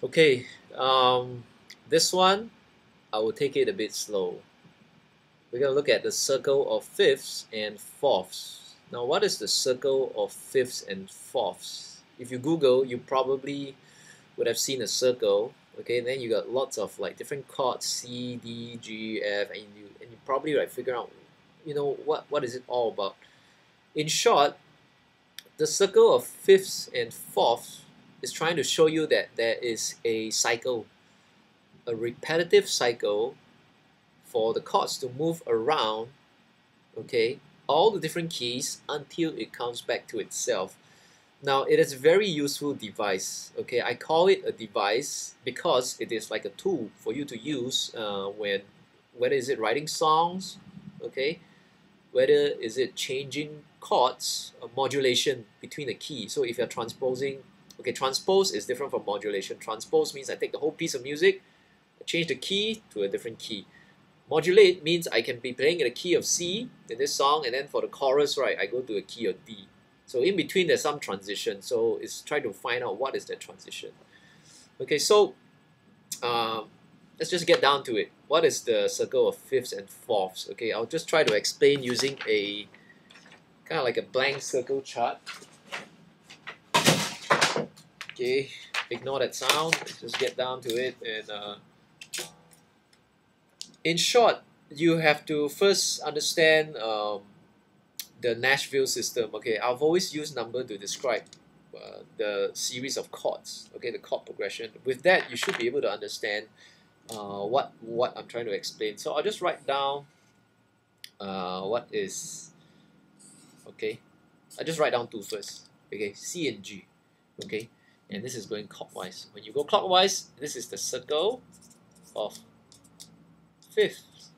Okay, this one I will take it a bit slow. We're going to look at the circle of fifths and fourths. Now, what is the circle of fifths and fourths? If you Google, you probably would have seen a circle. Okay, then you got lots of like different chords C, D, G, F, and you probably like figure out, what is it all about. In short, the circle of fifths and fourths is trying to show you that there is a cycle, a repetitive cycle for the chords to move around, okay, all the different keys until it comes back to itself. Now, it is a very useful device, okay. I call it a device because it is like a tool for you to use whether is it writing songs, okay, whether is it changing chords, modulation between the key. So if you're transposing, okay, transpose is different from modulation. Transpose means I take the whole piece of music, I change the key to a different key. Modulate means I can be playing in a key of C in this song, and then for the chorus, right, I go to a key of D. So in between there's some transition. So it's trying to find out what is that transition. Okay, so let's just get down to it. What is the circle of fifths and fourths? Okay, I'll just try to explain using a kind of like a blank circle chart. Okay, ignore that sound. Let's just get down to it. And in short, you have to first understand the Nashville system. Okay, I've always used number to describe the series of chords. Okay, the chord progression. With that, you should be able to understand what I'm trying to explain. So I'll just write down what is, okay, I just write down two first. Okay, C and G. Okay, and this is going clockwise. When you go clockwise, this is the circle of fifths.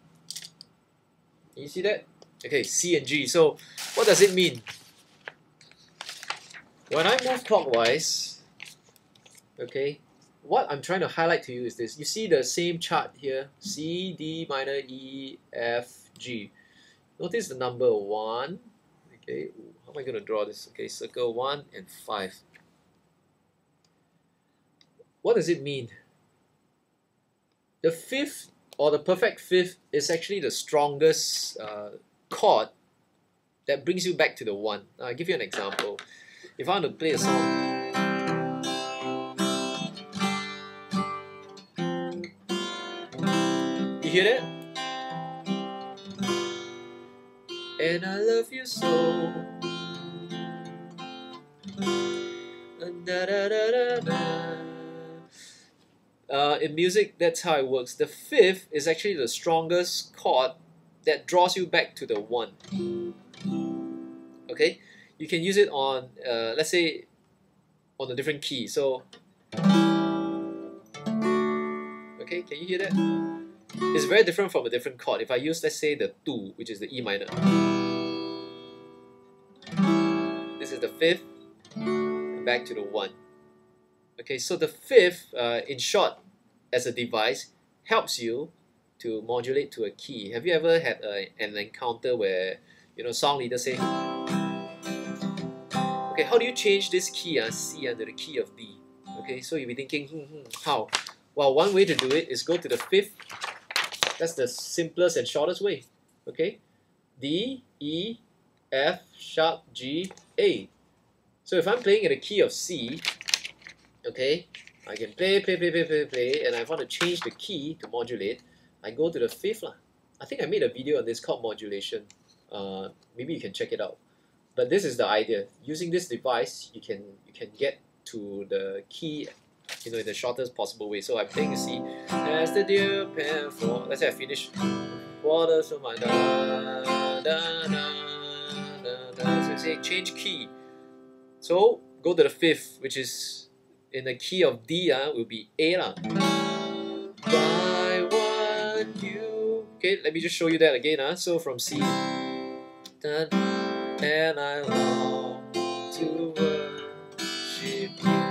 Can you see that? Okay, C and G. So what does it mean? When I move clockwise, okay, what I'm trying to highlight to you is this. You see the same chart here, C, D minor, E, F, G. Notice the number 1. Okay, how am I going to draw this? Okay, circle 1 and 5. What does it mean? The fifth, or the perfect fifth, is actually the strongest chord that brings you back to the 1. Now, I'll give you an example. If I want to play a song, you hear that? And I love you so. Da, da, da, da, da. In music, that's how it works. The fifth is actually the strongest chord that draws you back to the 1. Okay, you can use it on, let's say, on a different key. So, okay, can you hear that? It's very different from a different chord. If I use, let's say, the 2, which is the E minor. This is the fifth, and back to the 1. Okay, so the fifth, in short, as a device, helps you to modulate to a key. Have you ever had an encounter where, song leader say, okay, how do you change this key, C, under the key of D? Okay, so you'll be thinking, how? Well, one way to do it is go to the fifth. That's the simplest and shortest way. Okay, D, E, F, sharp, G, A. So if I'm playing in the key of C, okay, I can play, and I want to change the key to modulate. I go to the fifth lah. I think I made a video on this called modulation. Maybe you can check it out. But this is the idea. Using this device, you can get to the key, in the shortest possible way. So I'm playing a C. As the deer pant for. Let's say I finish. Waters of my da da da da da. So I say change key. So go to the fifth, which is in the key of D, will be A lah. I want you. Okay, let me just show you that again. So from C, and I long to worship you.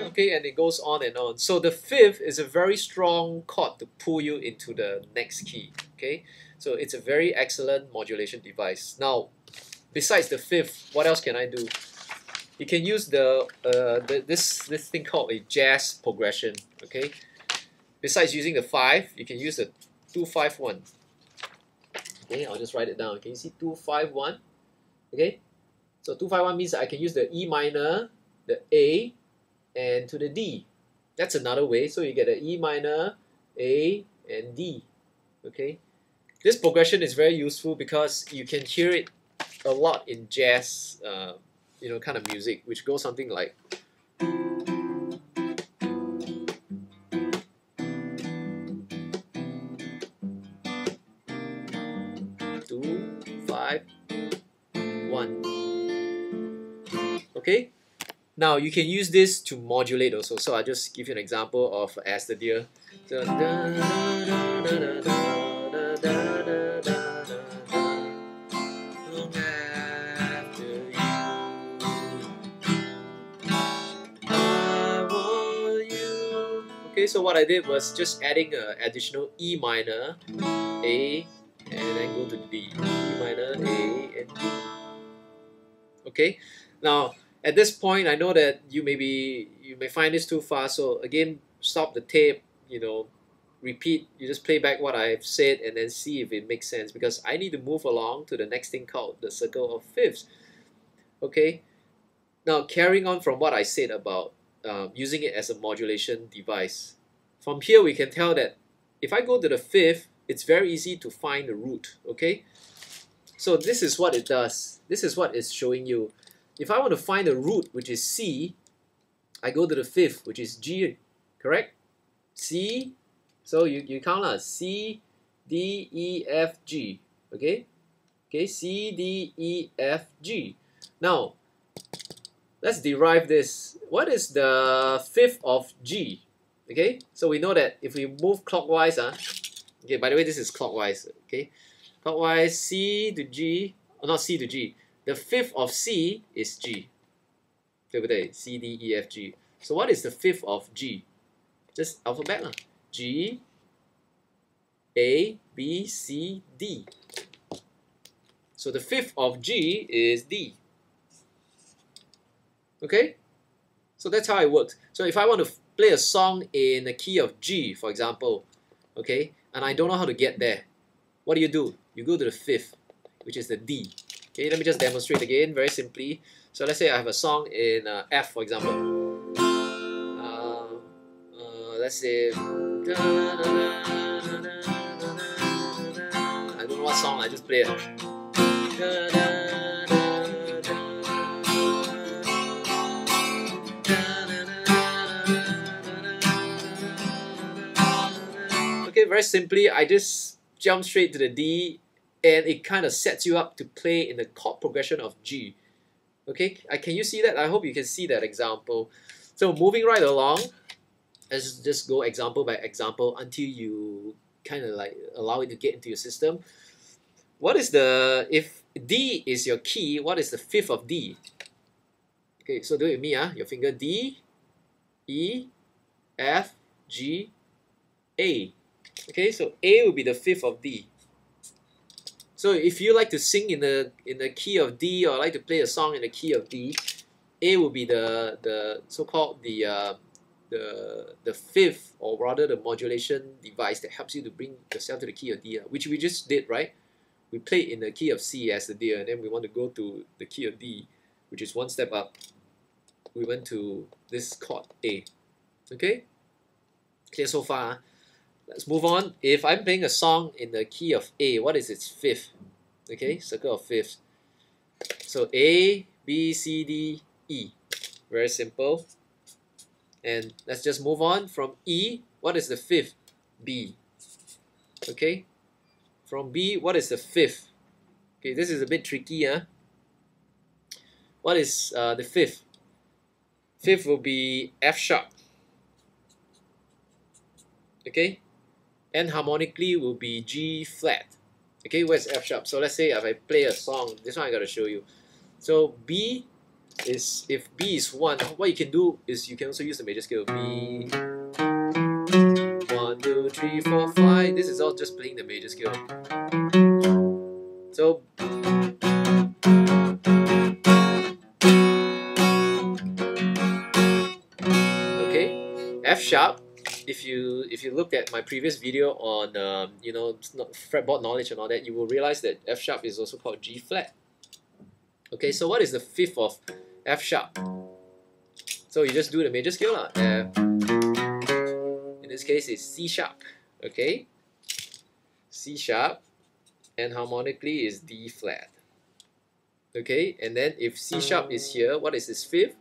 Okay, and it goes on and on. So the fifth is a very strong chord to pull you into the next key. Okay, so it's a very excellent modulation device. Now, besides the fifth, what else can I do? you can use this thing called a jazz progression. Okay. Besides using the 5, you can use the 2-5-1. Okay, I'll just write it down. Can you see 2-5-1? Okay. So 2-5-1 means I can use the E minor, the A, and to the D. That's another way. So you get a E minor, A, and D. Okay. This progression is very useful because you can hear it a lot in jazz, kind of music, which goes something like. 2-5-1. Okay. Now you can use this to modulate also. So I'll just give you an example of As the Deer. So, okay, so what I did was just adding an additional E minor, A, and then go to D. E minor, A, and D. Okay, now at this point, I know that you may find this too fast. So again, stop the tape. Repeat. You just play back what I've said and then see if it makes sense. Because I need to move along to the next thing called the circle of fifths. Okay. Now carrying on from what I said about using it as a modulation device. From here, we can tell that if I go to the fifth, it's very easy to find the root. Okay. So this is what it does. This is what it's showing you. If I want to find the root, which is C, I go to the fifth, which is G, correct? C, so you count C, D, E, F, G, okay? Okay, C, D, E, F, G. Now, let's derive this. What is the fifth of G? Okay, so we know that if we move clockwise, okay, by the way, this is clockwise, okay? Clockwise, C to G, not C to G. The fifth of C is G. C, D, E, F, G. So what is the fifth of G? Just alphabet. G, A, B, C, D. So the fifth of G is D. Okay? So that's how it works. So if I want to play a song in the key of G, for example, okay, and I don't know how to get there, what do? You go to the fifth, which is the D. Okay, let me just demonstrate again very simply. So let's say I have a song in F, for example. Let's say I don't know what song, I just play it. Okay, very simply, I just jump straight to the D, and it kind of sets you up to play in the chord progression of G. Okay, can you see that? I hope you can see that example. So moving right along, let's just go example by example until you kind of like allow it to get into your system. What is if D is your key, what is the fifth of D? Okay, so do it with me, your finger, D, E, F, G, A. Okay, so A will be the fifth of D. So if you like to sing in the key of D, or like to play a song in the key of D, A will be the so-called the fifth, or rather the modulation device that helps you to bring yourself to the key of D, which we just did, right? We played in the key of C as the deer, and then we want to go to the key of D, which is one step up. We went to this chord A. Okay? Clear so far? Let's move on. If I'm playing a song in the key of A, what is its fifth? Okay, circle of fifths. So A, B, C, D, E. Very simple. And let's just move on from E. What is the fifth? B. Okay. From B, what is the fifth? Okay, this is a bit tricky. What is the fifth? Fifth will be F sharp. Okay. And harmonically will be G flat. Okay, where's F sharp? So let's say if I play a song, this one I gotta show you. So B is, if B is 1, what you can do is you can also use the major scale. B, 1, 2, 3, 4, 5. This is all just playing the major scale. So F sharp, if you looked at my previous video on you know, fretboard knowledge and all that, you will realize that F sharp is also called G flat. Okay, so what is the fifth of F sharp? So you just do the major scale lah. F. In this case, it's C sharp. Okay, C sharp, and harmonically is D flat. Okay, and then if C sharp is here, what is its fifth?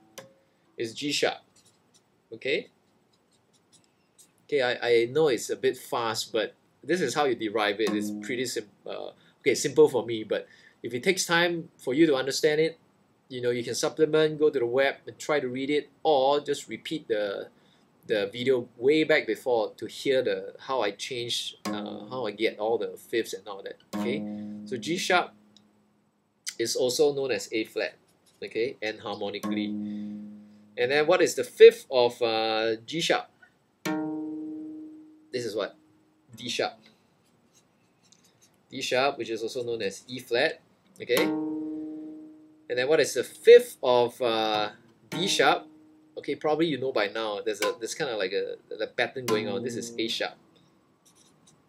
Is G sharp. Okay. Okay, I know it's a bit fast, but this is how you derive it. It's pretty simple for me, but if it takes time for you to understand it, you know, you can supplement, go to the web and try to read it, or just repeat the video way back before to hear how I change, how I get all the fifths and all that. Okay, so G sharp is also known as A flat. Okay, and harmonically. And then what is the fifth of G sharp? This is what? D sharp. D sharp, which is also known as E flat. Okay. And then what is the fifth of D sharp? Okay, probably you know by now. There's kind of like a pattern going on. This is A sharp.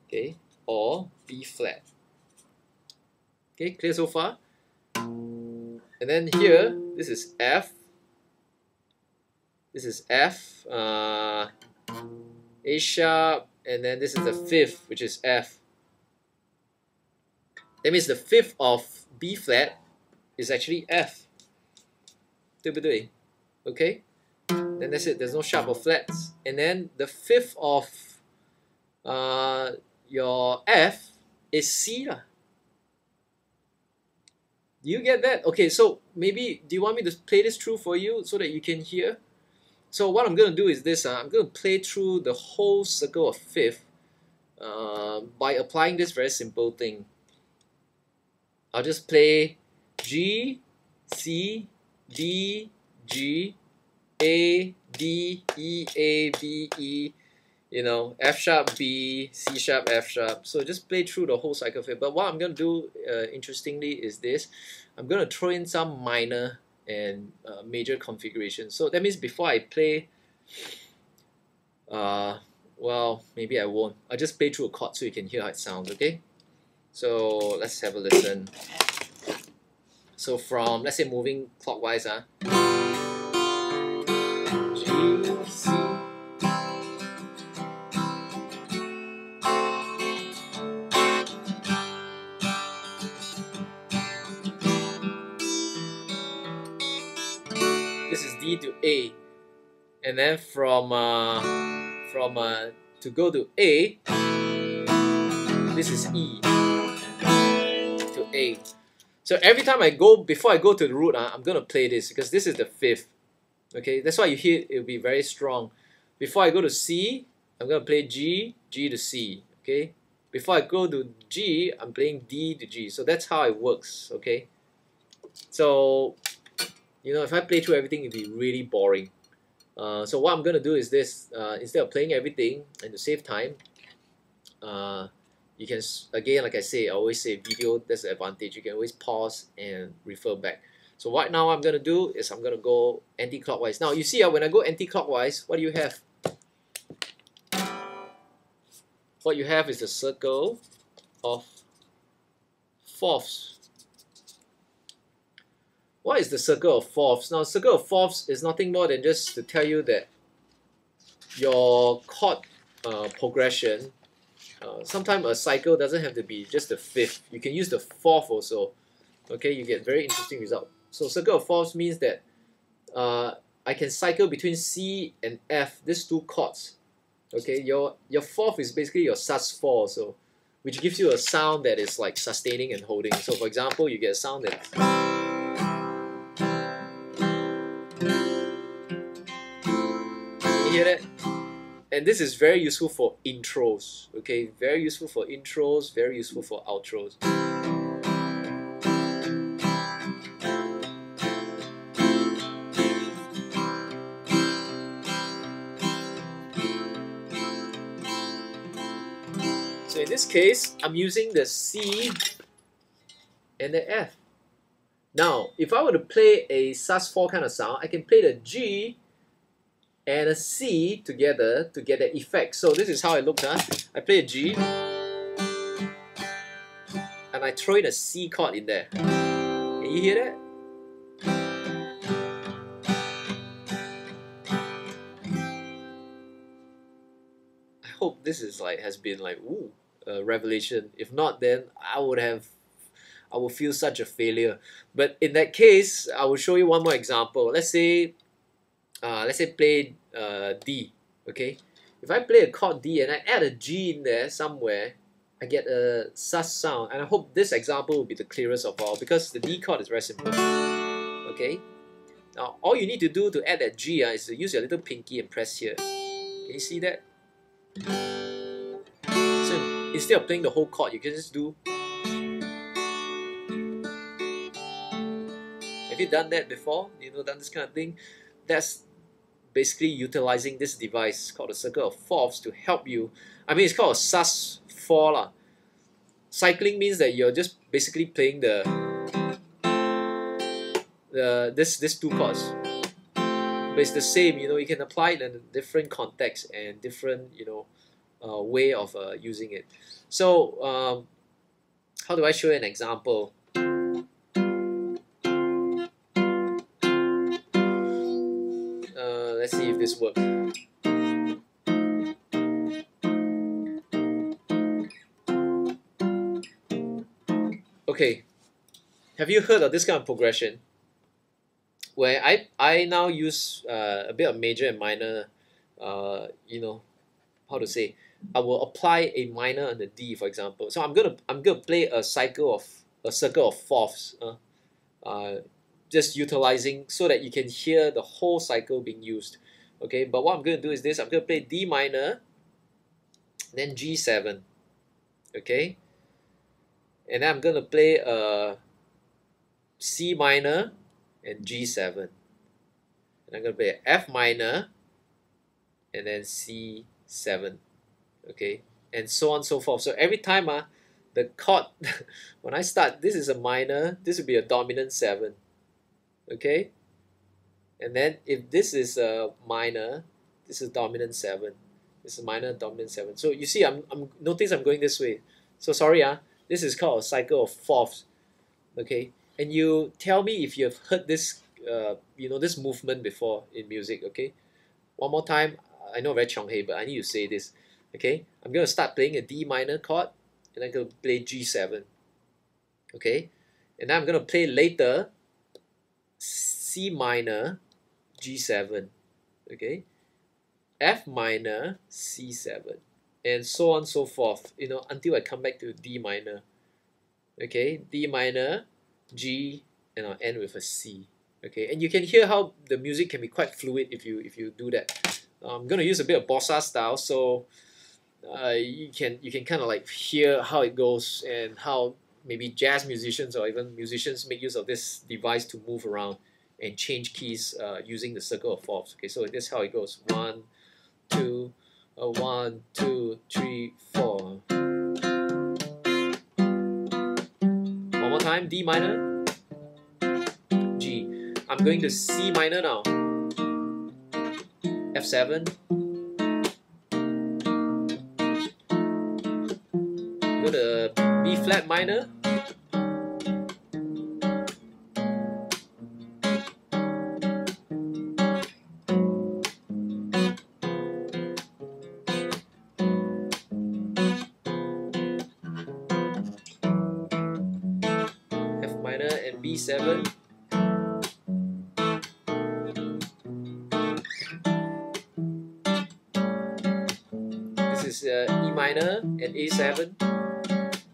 Okay, or B flat. Okay, clear so far? And then here, this is F. This is F. A sharp. And then this is the fifth, which is F. That means the fifth of B flat is actually F. 对不对? Okay? Then that's it. There's no sharp or flats. And then the fifth of your F is C lah. Do you get that? Okay, so maybe, do you want me to play this through for you so that you can hear? So what I'm going to do is this. I'm going to play through the whole circle of fifth by applying this very simple thing. I'll just play G, C, D, G, A, D, E, A, B, E, you know, F sharp, B, C sharp, F sharp. So just play through the whole cycle of fifth. But what I'm going to do, interestingly, is this. I'm going to throw in some minor and major configuration. So that means before I play, well, maybe I won't. I'll just play through a chord so you can hear how it sounds, okay? So let's have a listen. So from, let's say, moving clockwise, G, C. This is D to A, and then from to go to A, this is E to A. So every time I go, before I go to the root, I'm gonna play this because this is the fifth. Okay, that's why you hear it'll be very strong. Before I go to C, I'm gonna play G, G to C. Okay, before I go to G, I'm playing D to G. So that's how it works. Okay, so you know, if I play through everything, it'd be really boring. So what I'm going to do is this. Instead of playing everything and to save time, you can, again, like I say, I always say video, that's the advantage. You can always pause and refer back. So right now what I'm going to do is I'm going to go anti-clockwise. Now you see when I go anti-clockwise, what do you have? What you have is a circle of fourths. What is the circle of fourths? Now, circle of fourths is nothing more than just to tell you that your chord progression, sometimes a cycle doesn't have to be just the fifth. You can use the fourth also. Okay, you get very interesting result. So circle of fourths means that I can cycle between C and F, these two chords. Okay, your fourth is basically your sus4 also, which gives you a sound that is like sustaining and holding. So for example, you get a sound that hear that? And this is very useful for intros, okay? Very useful for intros, very useful for outros. So in this case, I'm using the C and the F. Now, if I were to play a sus4 kind of sound, I can play the G and a C together to get that effect. So this is how it looks. I play a G, and I throw in a C chord in there. Can you hear that? I hope this is has been ooh, a revelation. If not, then I would feel such a failure. But in that case, I will show you one more example. Let's say play D. Okay, if I play a chord D and I add a G in there somewhere, I get a sus sound. And I hope this example will be the clearest of all, because the D chord is very simple. Okay, now all you need to do to add that G is to use your little pinky and press here. Can you see that? So instead of playing the whole chord, you can just do. Have you done that before? Done this kind of thing? That's basically utilizing this device called a circle of fourths to help you. I mean, it's called a sus4 lah. Cycling means that you're just basically playing this two chords, but it's the same. You can apply it in a different context and different way of using it. So how do I show you an example? Let's see if this works. Okay, have you heard of this kind of progression where I now use a bit of major and minor? How to say? I will apply a minor on the D, for example. So I'm gonna play a circle of fourths. Just utilizing so that you can hear the whole cycle being used. Okay, but what I'm going to do is this. I'm going to play D minor, then G7. Okay, and then I'm going to play C minor and G7. And I'm going to play F minor and then C7. Okay, and so on and so forth. So every time the chord, when I start, this is a minor, this will be a dominant 7. Okay, and then if this is a minor, this is dominant 7. This is minor, dominant 7. So you see, notice I'm going this way. So sorry, this is called a cycle of fourths. Okay, and you tell me if you've heard this, this movement before in music. Okay, one more time. I know very chonghei, but I need to say this. Okay, I'm going to start playing a D minor chord, and I'm going to play G7. Okay, and then I'm going to play later C minor, G7, okay, F minor, C7, and so on and so forth, until I come back to D minor, okay, D minor, G, and I'll end with a C, okay, and you can hear how the music can be quite fluid if you do that. I'm gonna use a bit of bossa style, so you can kind of hear how it goes and how maybe jazz musicians or even musicians make use of this device to move around and change keys using the circle of fourths. Okay, so this is how it goes. 1, 2, 1, 2, 3, 4. One more time. D minor, G. I'm going to C minor now. F7. Go to B flat minor. F minor and B7. This is E minor and A7.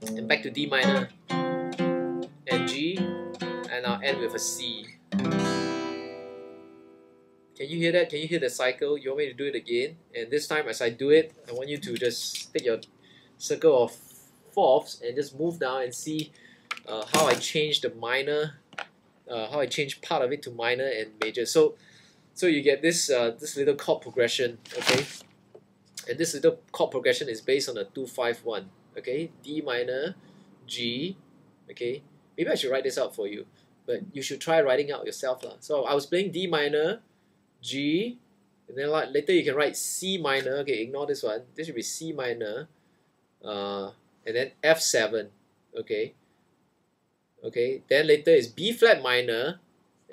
And back to D minor and G, and I'll end with a C. Can you hear that? Can you hear the cycle? You want me to do it again? And this time, as I do it, I want you to just take your circle of fourths and just move down and see how I change the minor, how I change part of it to minor and major. So you get this this little chord progression, okay? And this little chord progression is based on a 2-5-1. Okay, D minor, G, okay, maybe I should write this out for you, but you should try writing out yourself lah. So I was playing D minor, G, and then like later you can write C minor. Okay, ignore this one. This should be C minor, and then F7. Okay. Okay. Then later is B flat minor,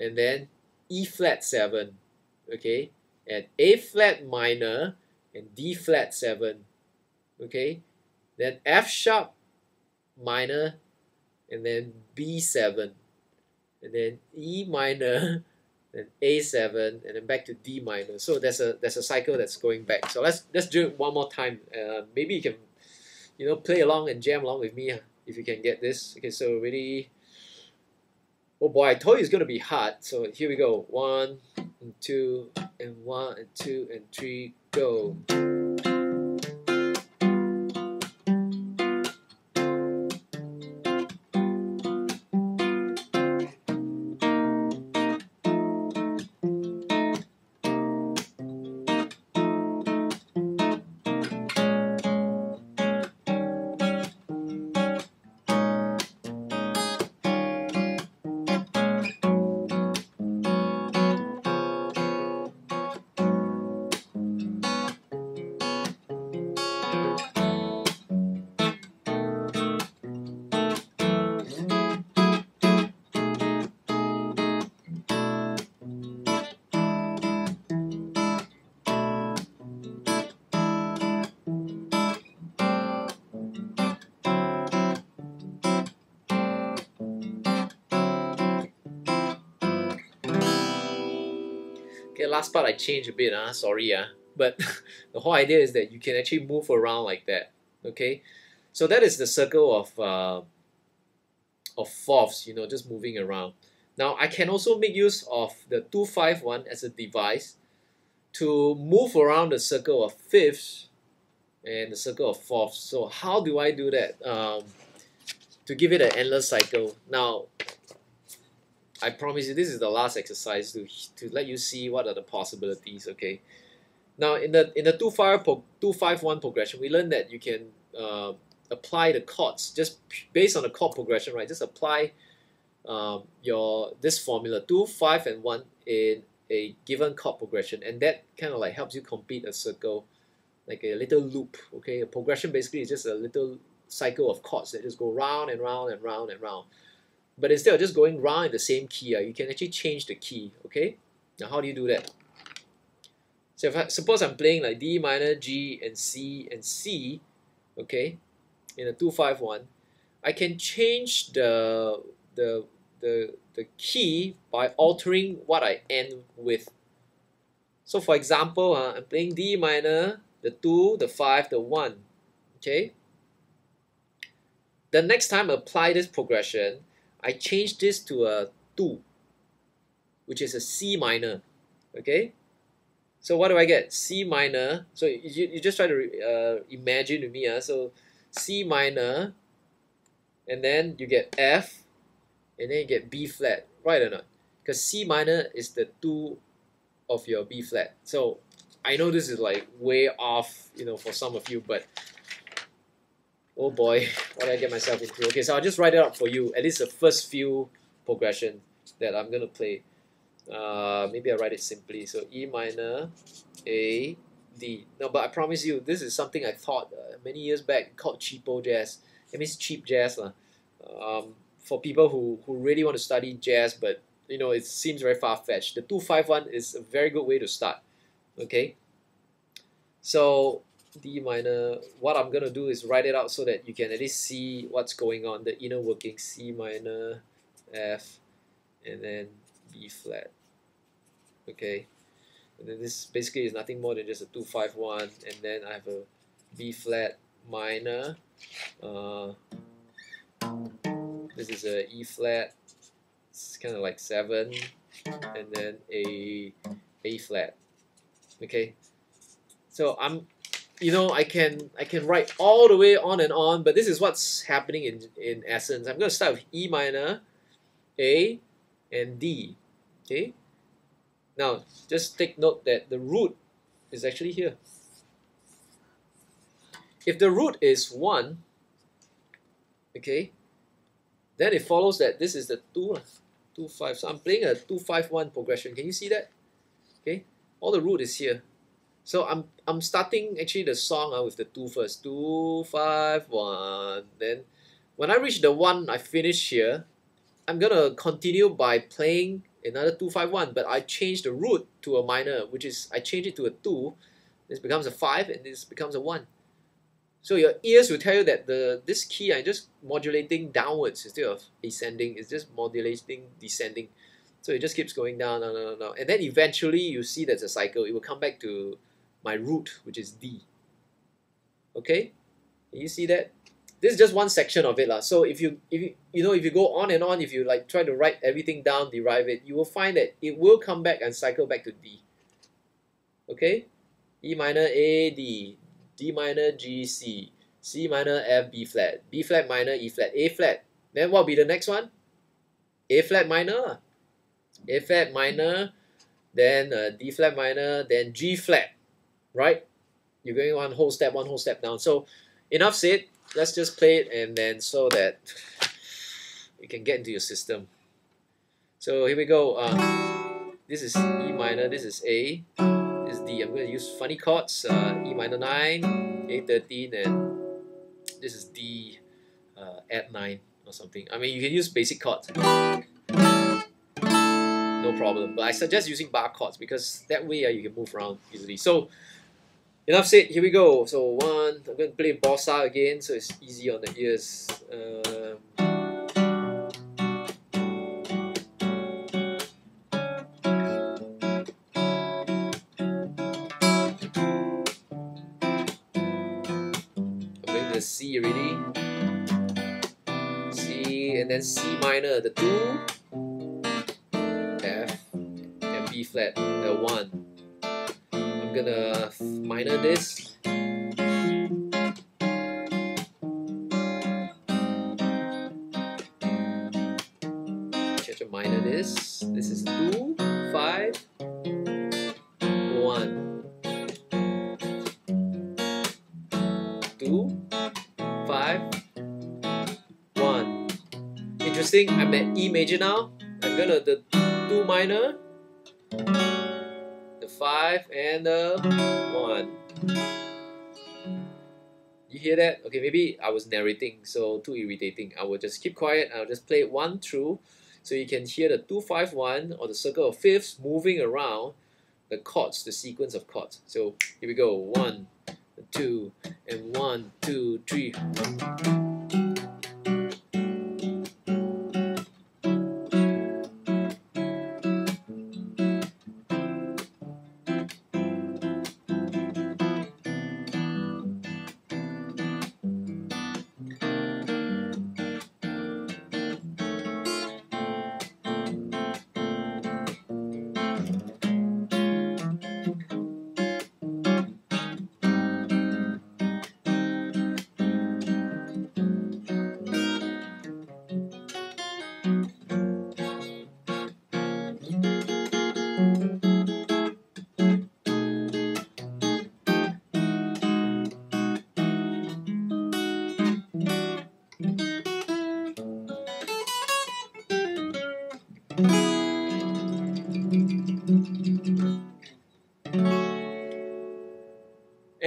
and then E flat 7. Okay, and A flat minor and D flat 7. Okay, then F sharp minor, and then B7, and then E minor, then A7, and then back to D minor. So there's a cycle that's going back. So let's do it one more time. Maybe you can play along and jam along with me if you can get this. Okay, so ready. Oh boy, I told you it's gonna be hard. So here we go. 1 and 2 and 1 and 2 and 3, go. Okay, last part I changed a bit, sorry, but the whole idea is that you can actually move around like that. Okay, so that is the circle of fourths, just moving around. Now I can also make use of the 2-5-1 as a device to move around the circle of fifths and the circle of fourths. So how do I do that? To give it an endless cycle. Now I promise you this is the last exercise to let you see what are the possibilities. Okay. Now in the 2-5-1 progression, we learned that you can apply the chords just based on the chord progression, right? Just apply this formula 2, 5, and 1 in a given chord progression, and that kind of like helps you complete a circle, like a little loop. Okay, a progression basically is just a little cycle of chords that just go round and round and round and round. But instead of just going round in the same key, you can actually change the key. Okay, now how do you do that? So suppose I'm playing like D minor, G, and C, okay, in a 2-5-1, I can change the key by altering what I end with. So for example, I'm playing D minor, the 2, the 5, the 1. Okay. The next time I apply this progression, I change this to a 2, which is a C minor. Okay. So what do I get? C minor. So you just try to imagine with me. So C minor, and then you get F, and then you get B flat, right or not? Because C minor is the 2 of your B flat. So I know this is like way off, for some of you, but oh boy, what did I get myself into? Okay, so I'll just write it up for you, at least the first few progression that I'm gonna play. Maybe I write it simply. So E minor, A, D. No, but I promise you, this is something I thought many years back called cheapo jazz. It means cheap jazz, for people who really want to study jazz, but it seems very far-fetched. The 2-5-1 is a very good way to start. Okay, so D minor. What I'm gonna do is write it out so that you can at least see what's going on, the inner working. C minor, F, and then B flat. Okay, and then this basically is nothing more than just a 2-5-1, and then I have a B flat minor. This is a E flat. It's kind of like 7, and then a flat. Okay, so I can write all the way on and on, but this is what's happening in essence. I'm going to start with E minor, A, and D. Okay. Now just take note that the root is actually here. If the root is 1, okay, then it follows that this is the 2, 2-5. So I'm playing a 2-5-1 progression. Can you see that? Okay. All the root is here. So I'm starting actually the song with the 2 first. 2 5 1. Then when I reach the 1, I finish here. I'm gonna continue by playing another 2 5 1, but I change the root to a minor, which is I change it to a 2. This becomes a 5, and this becomes a 1. So your ears will tell you that this key I'm just modulating downwards instead of ascending. It's just modulating descending. So it just keeps going down, and then eventually you see there's a cycle. It will come back to my root, which is D. Okay, can you see that? This is just one section of it, lah. So if you go on and on, if you like try to write everything down, derive it, you will find that it will come back and cycle back to D. Okay, E minor A D, D minor G C, C minor F B flat minor E flat, A flat. Then what will be the next one? A flat minor. A flat minor, then D flat minor, then G flat, right? You're going one whole step down. So enough said. Let's just play it, and then so that you can get into your system. So here we go. This is E minor, this is A, this is D. I'm going to use funny chords. E minor 9, A 13, and this is D at 9 or something. I mean, you can use basic chords. No problem, but I suggest using bar chords because that way you can move around easily. So enough said, here we go. So 1, I'm going to play bossa again so it's easy on the ears. I'm going to C already. C, and then C minor, the 2. B flat, the 1. I'm gonna minor this. Change to minor this. This is 2 5 1. 2 5 1. Interesting. I'm at E major now. I'm gonna the 2 minor, the 5, and the 1. You hear that? Okay, maybe I was narrating, so too irritating. I will just keep quiet. I'll just play it 1 through, so you can hear the 2 5 1 or the circle of fifths moving around the chords, the sequence of chords. So here we go. 1, 2, and 1, 2, 3.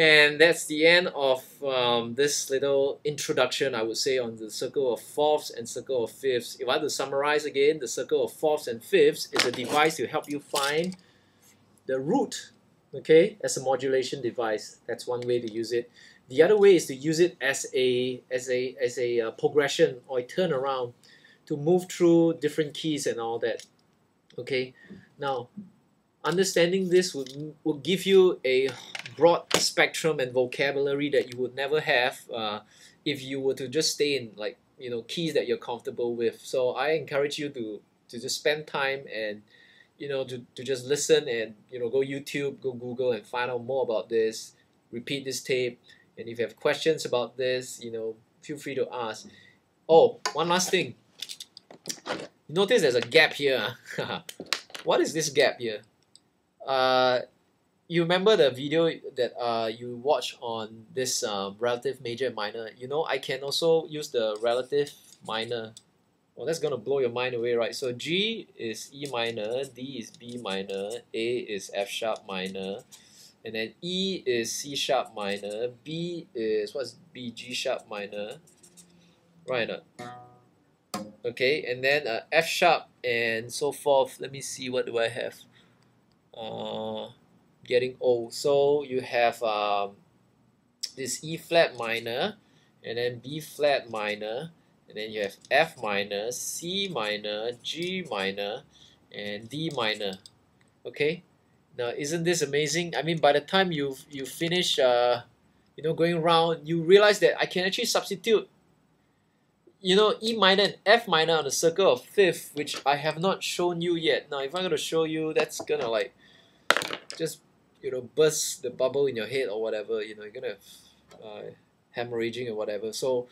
And that's the end of this little introduction, I would say, on the circle of fourths and circle of fifths. If I had to summarize again, the circle of fourths and fifths is a device to help you find the root, okay, as a modulation device. That's one way to use it. The other way is to use it as a progression or a turnaround to move through different keys and all that. Okay, now understanding this will give you a broad spectrum and vocabulary that you would never have if you were to just stay in, like, keys that you're comfortable with. So I encourage you to just spend time and to just listen and go YouTube, go Google, and find out more about this. Repeat this tape, and if you have questions about this, feel free to ask. Oh, one last thing. Notice there's a gap here. What is this gap here? You remember the video that you watched on this relative major and minor? I can also use the relative minor Well, that's gonna blow your mind away, right? So G is E minor, D is B minor, A is F sharp minor, and then E is C sharp minor, B is what's B, G sharp minor, right? Okay, and then F sharp and so forth. Let me see, what do I have? Getting old. So you have this E flat minor, and then B flat minor, and then you have F minor, C minor, G minor, and D minor. Okay, now isn't this amazing? I mean, by the time you finish, going around, you realize that I can actually substitute, E minor and F minor on the circle of fifth, which I have not shown you yet. Now, if I'm gonna show you, that's gonna like just burst the bubble in your head or whatever. You're gonna have hemorrhaging or whatever. So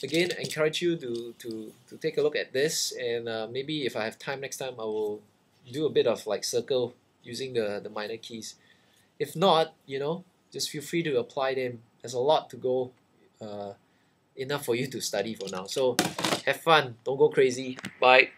again, I encourage you to take a look at this, and maybe if I have time next time, I will do a bit of like circle using the minor keys. If not, just feel free to apply them. There's a lot to go. Enough for you to study for now. So have fun. Don't go crazy. Bye.